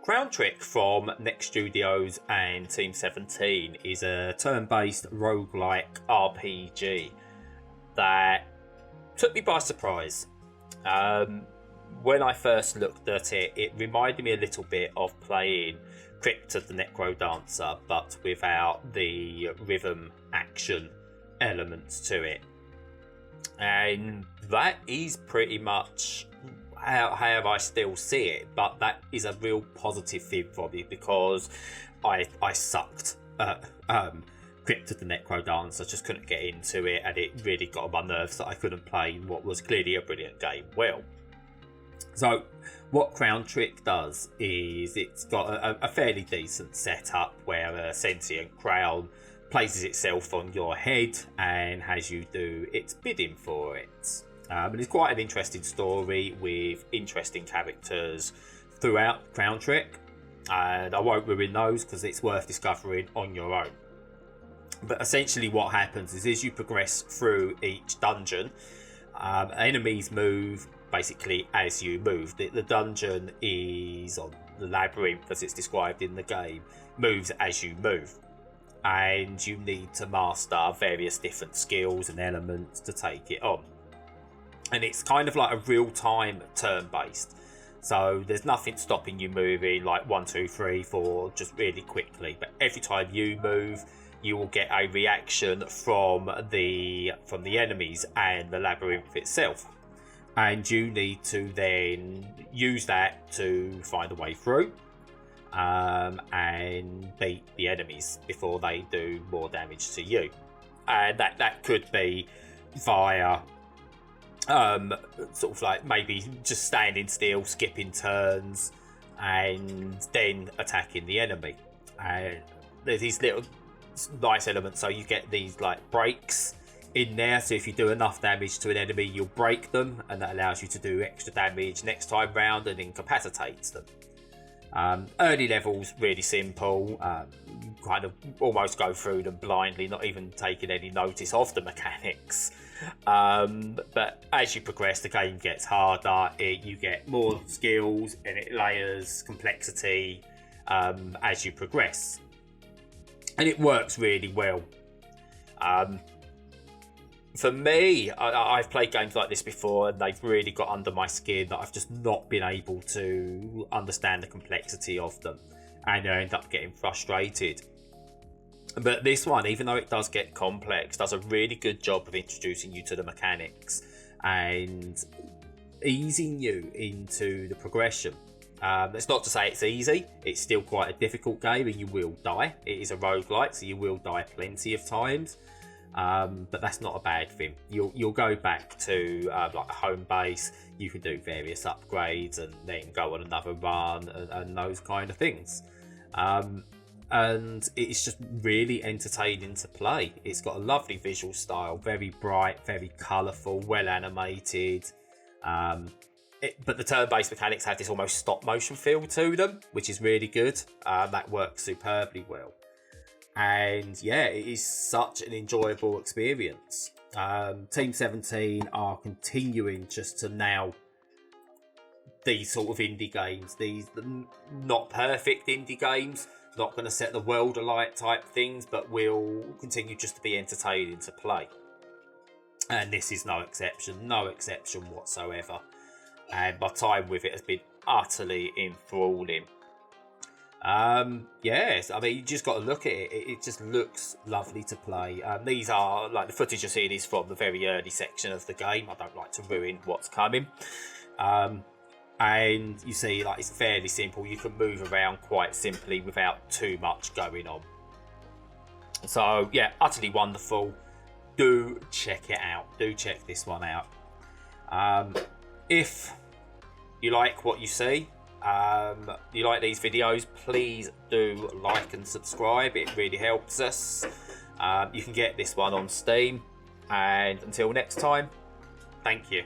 Crown Trick from Next Studios and Team 17 is a turn-based roguelike RPG that took me by surprise. When I first looked at it, it reminded me a little bit of playing Crypt of the Necro Dancer, but without the rhythm action elements to it. And that is pretty much how I still see it, but that is a real positive thing for me because I sucked at Crypt of the Necro Dancer, just couldn't get into it, and it really got on my nerves that I couldn't play what was clearly a brilliant game well. So what Crown Trick does is it's got a fairly decent setup where a sentient crown places itself on your head and has you do its bidding for it. And it's quite an interesting story with interesting characters throughout Crown Trick, and I won't ruin those because it's worth discovering on your own. But essentially what happens is as you progress through each dungeon, enemies move basically as you move. The dungeon is on the labyrinth, as it's described in the game, moves as you move. And you need to master various different skills and elements to take it on. And it's kind of like a real-time turn-based. So there's nothing stopping you moving like 1, 2, 3, 4 just really quickly. But every time you move, you will get a reaction from the enemies and the labyrinth itself. And you need to then use that to find a way through and beat the enemies before they do more damage to you. And that could be via sort of like maybe just standing still, skipping turns, and then attacking the enemy. And there's these little nice elements, so you get these like breaks in there, so if you do enough damage to an enemy you'll break them, and that allows you to do extra damage next time round and incapacitates them. Early levels really simple, kind of almost go through them blindly, not even taking any notice of the mechanics. But as you progress, the game gets harder, you get more skills, and it layers complexity as you progress, and it works really well. For me, I've played games like this before and they've really got under my skin that I've just not been able to understand the complexity of them, and I end up getting frustrated. But this one, even though it does get complex, does a really good job of introducing you to the mechanics and easing you into the progression. It's not to say it's easy, it's still quite a difficult game and you will die. It is a roguelike, so you will die plenty of times. But that's not a bad thing. You'll go back to like a home base, you can do various upgrades and then go on another run and those kind of things. And it's just really entertaining to play. It's got a lovely visual style, very bright, very colourful, well animated. But the turn-based mechanics have this almost stop motion feel to them, which is really good. That works superbly well. And yeah, it is such an enjoyable experience. Team 17 are continuing just to nail these sort of indie games, these not perfect indie games, not going to set the world alight type things, but will continue just to be entertaining to play. And this is no exception whatsoever. And my time with it has been utterly enthralling. Yes, I mean, you just got to look at it. It just looks lovely to play. These are, like, the footage you're seeing is from the very early section of the game. I don't like to ruin what's coming. And you see, like, it's fairly simple. You can move around quite simply without too much going on. So, yeah, utterly wonderful. Do check it out. Do check this one out. If you like what you see, you like these videos, please do like and subscribe. It really helps us. You can get this one on Steam. And until next time, thank you.